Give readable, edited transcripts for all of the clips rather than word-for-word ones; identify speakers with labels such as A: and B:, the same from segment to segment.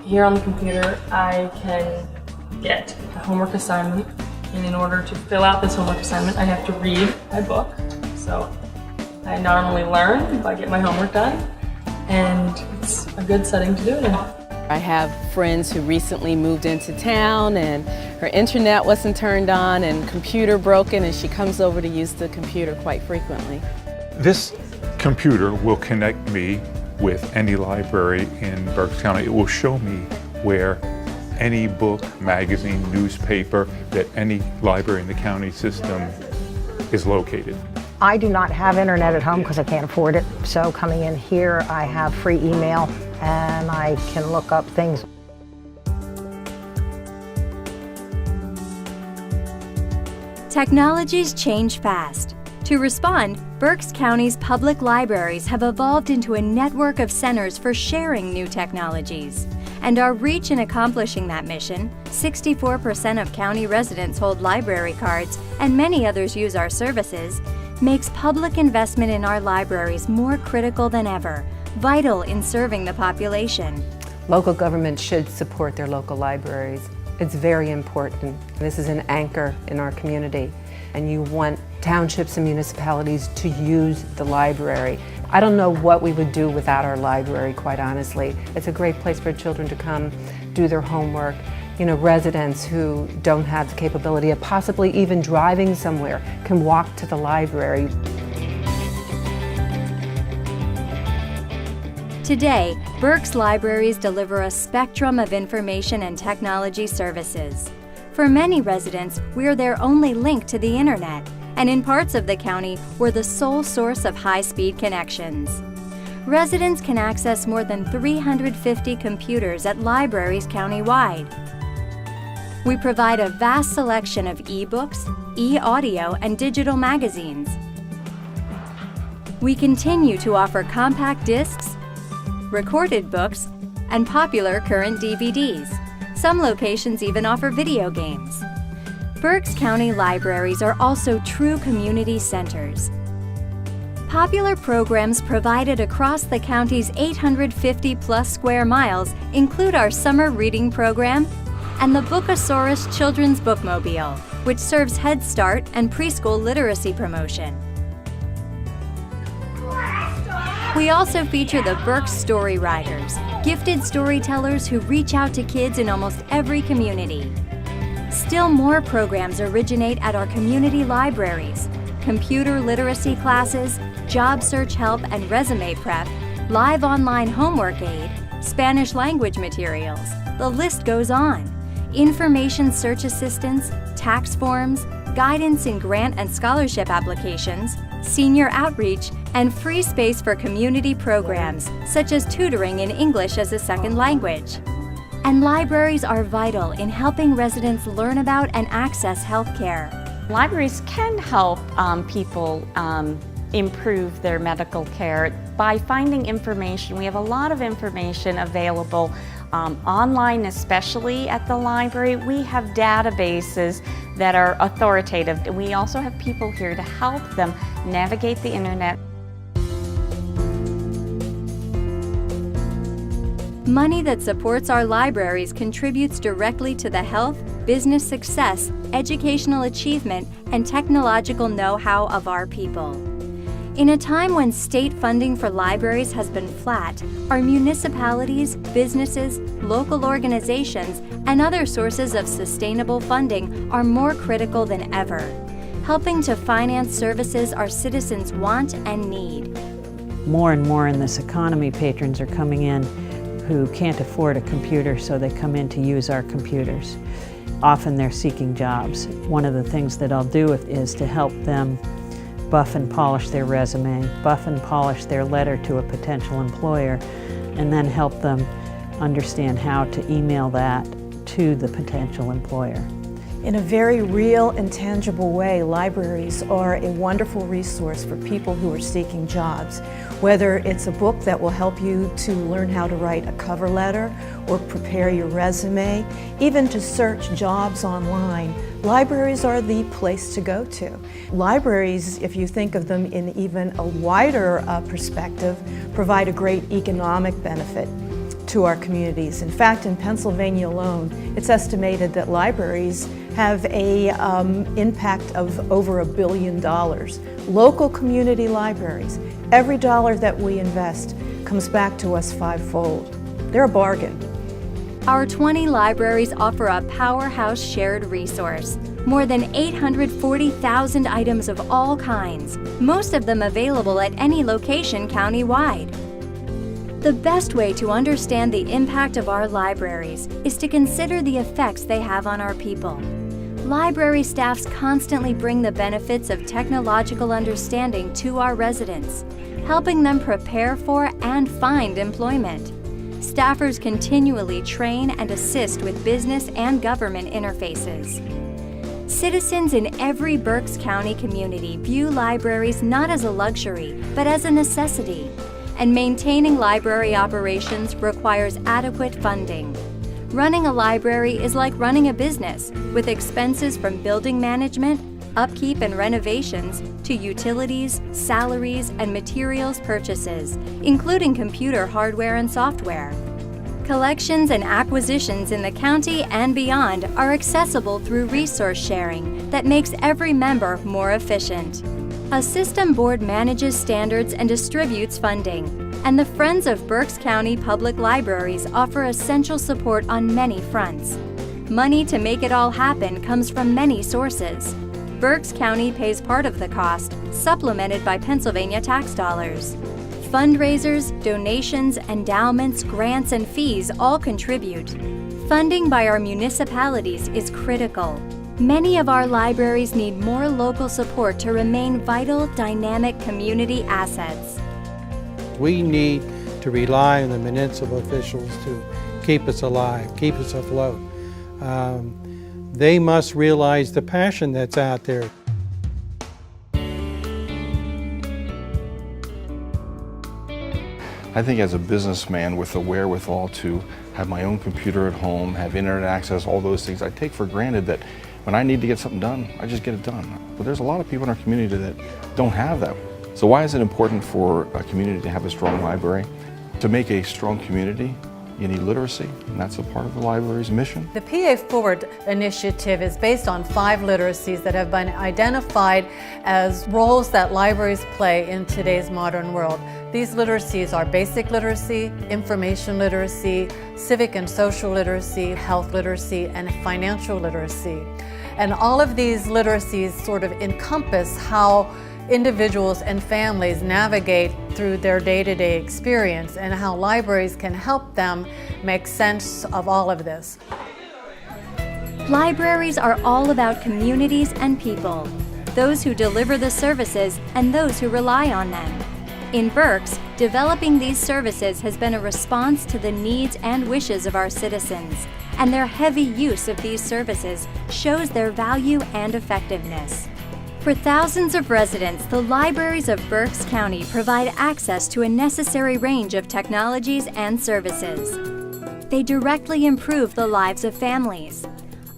A: Here on the computer, I can get a homework assignment, and in order to fill out this homework assignment, I have to read my book. So I not only learn, but I get my homework done, and it's a good setting to do it in.
B: I have friends who recently moved into town and her internet wasn't turned on and computer broken, and she comes over to use the computer quite frequently.
C: This computer will connect me with any library in Berks County. It will show me where any book, magazine, newspaper that any library in the county system is located.
D: I do not have internet at home because I can't afford it. So coming in here, I have free email and I can look up things.
E: Technologies change fast. To respond, Berks County's public libraries have evolved into a network of centers for sharing new technologies. And our reach in accomplishing that mission, 64% of county residents hold library cards and many others use our services, makes public investment in our libraries more critical than ever, vital in serving the population.
F: Local governments should support their local libraries. It's very important. This is an anchor in our community, and you want townships and municipalities to use the library. I don't know what we would do without our library, quite honestly. It's a great place for children to come, do their homework. You know, residents who don't have the capability of possibly even driving somewhere can walk to the library.
E: Today, Berks libraries deliver a spectrum of information and technology services. For many residents, we're their only link to the internet, and in parts of the county, we're the sole source of high-speed connections. Residents can access more than 350 computers at libraries countywide. We provide a vast selection of e-books, e-audio, and digital magazines. We continue to offer compact discs, recorded books, and popular current DVDs. Some locations even offer video games. Berks County libraries are also true community centers. Popular programs provided across the county's 850-plus square miles include our summer reading program and the Bookosaurus Children's Bookmobile, which serves Head Start and preschool literacy promotion. We also feature the Berks Story Writers, gifted storytellers who reach out to kids in almost every community. Still more programs originate at our community libraries: computer literacy classes, job search help and resume prep, live online homework aid, Spanish language materials. The list goes on. Information search assistance, tax forms, guidance in grant and scholarship applications, senior outreach, and free space for community programs, such as tutoring in English as a second language. And libraries are vital in helping residents learn about and access health care.
G: Libraries can help people improve their medical care by finding information. We have a lot of information available online, especially at the library. We have databases that are authoritative. We also have people here to help them navigate the internet.
E: Money that supports our libraries contributes directly to the health, business success, educational achievement, and technological know-how of our people. In a time when state funding for libraries has been flat, our municipalities, businesses, local organizations, and other sources of sustainable funding are more critical than ever, helping to finance services our citizens want and need.
H: More and more in this economy, patrons are coming in who can't afford a computer, so they come in to use our computers. Often they're seeking jobs. One of the things that I'll do is to help them buff and polish their resume, buff and polish their letter to a potential employer, and then help them understand how to email that to the potential employer.
I: In a very real and tangible way, libraries are a wonderful resource for people who are seeking jobs. Whether it's a book that will help you to learn how to write a cover letter or prepare your resume, even to search jobs online, libraries are the place to go to. Libraries, if you think of them in even a wider perspective, provide a great economic benefit. to our communities. In fact, in Pennsylvania alone, it's estimated that libraries have a impact of over $1 billion. Local community libraries, every dollar that we invest comes back to us fivefold. They're a bargain.
E: Our 20 libraries offer a powerhouse shared resource. More than 840,000 items of all kinds, most of them available at any location countywide. The best way to understand the impact of our libraries is to consider the effects they have on our people. Library staffs constantly bring the benefits of technological understanding to our residents, helping them prepare for and find employment. Staffers continually train and assist with business and government interfaces. Citizens in every Berks County community view libraries not as a luxury, but as a necessity, and maintaining library operations requires adequate funding. Running a library is like running a business, with expenses from building management, upkeep and renovations, to utilities, salaries, and materials purchases, including computer hardware and software. Collections and acquisitions in the county and beyond are accessible through resource sharing that makes every member more efficient. A system board manages standards and distributes funding, and the Friends of Berks County Public Libraries offer essential support on many fronts. Money to make it all happen comes from many sources. Berks County pays part of the cost, supplemented by Pennsylvania tax dollars. Fundraisers, donations, endowments, grants, and fees all contribute. Funding by our municipalities is critical. Many of our libraries need more local support to remain vital, dynamic community assets.
J: We need to rely on the municipal officials to keep us alive, keep us afloat. They must realize the passion that's out there.
K: I think as a businessman with the wherewithal to have my own computer at home, have internet access, all those things, I take for granted that when I need to get something done, I just get it done. But there's a lot of people in our community that don't have that. So why is it important for a community to have a strong library? To make a strong community, you need literacy, and that's a part of the library's mission.
L: The PA Forward initiative is based on 5 literacies that have been identified as roles that libraries play in today's modern world. These literacies are basic literacy, information literacy, civic and social literacy, health literacy, and financial literacy. And all of these literacies sort of encompass how individuals and families navigate through their day-to-day experience and how libraries can help them make sense of all of this.
E: Libraries are all about communities and people, those who deliver the services and those who rely on them. In Berks, developing these services has been a response to the needs and wishes of our citizens, and their heavy use of these services shows their value and effectiveness. For thousands of residents, the libraries of Berks County provide access to a necessary range of technologies and services. They directly improve the lives of families.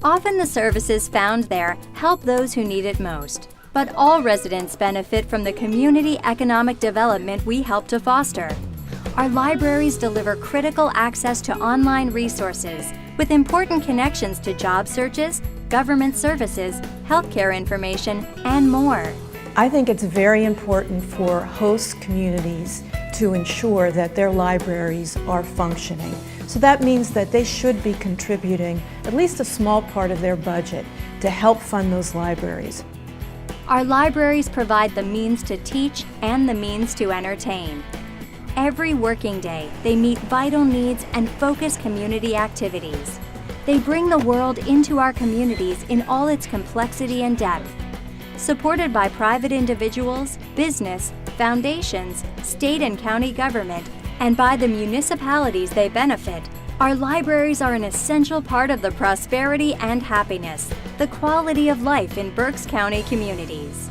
E: Often the services found there help those who need it most, but all residents benefit from the community economic development we help to foster. Our libraries deliver critical access to online resources with important connections to job searches, government services, healthcare information, and more.
I: I think it's very important for host communities to ensure that their libraries are functioning. So that means that they should be contributing at least a small part of their budget to help fund those libraries.
E: Our libraries provide the means to teach and the means to entertain. Every working day, they meet vital needs and focus community activities. They bring the world into our communities in all its complexity and depth. Supported by private individuals, business, foundations, state and county government, and by the municipalities they benefit, our libraries are an essential part of the prosperity and happiness, the quality of life in Berks County communities.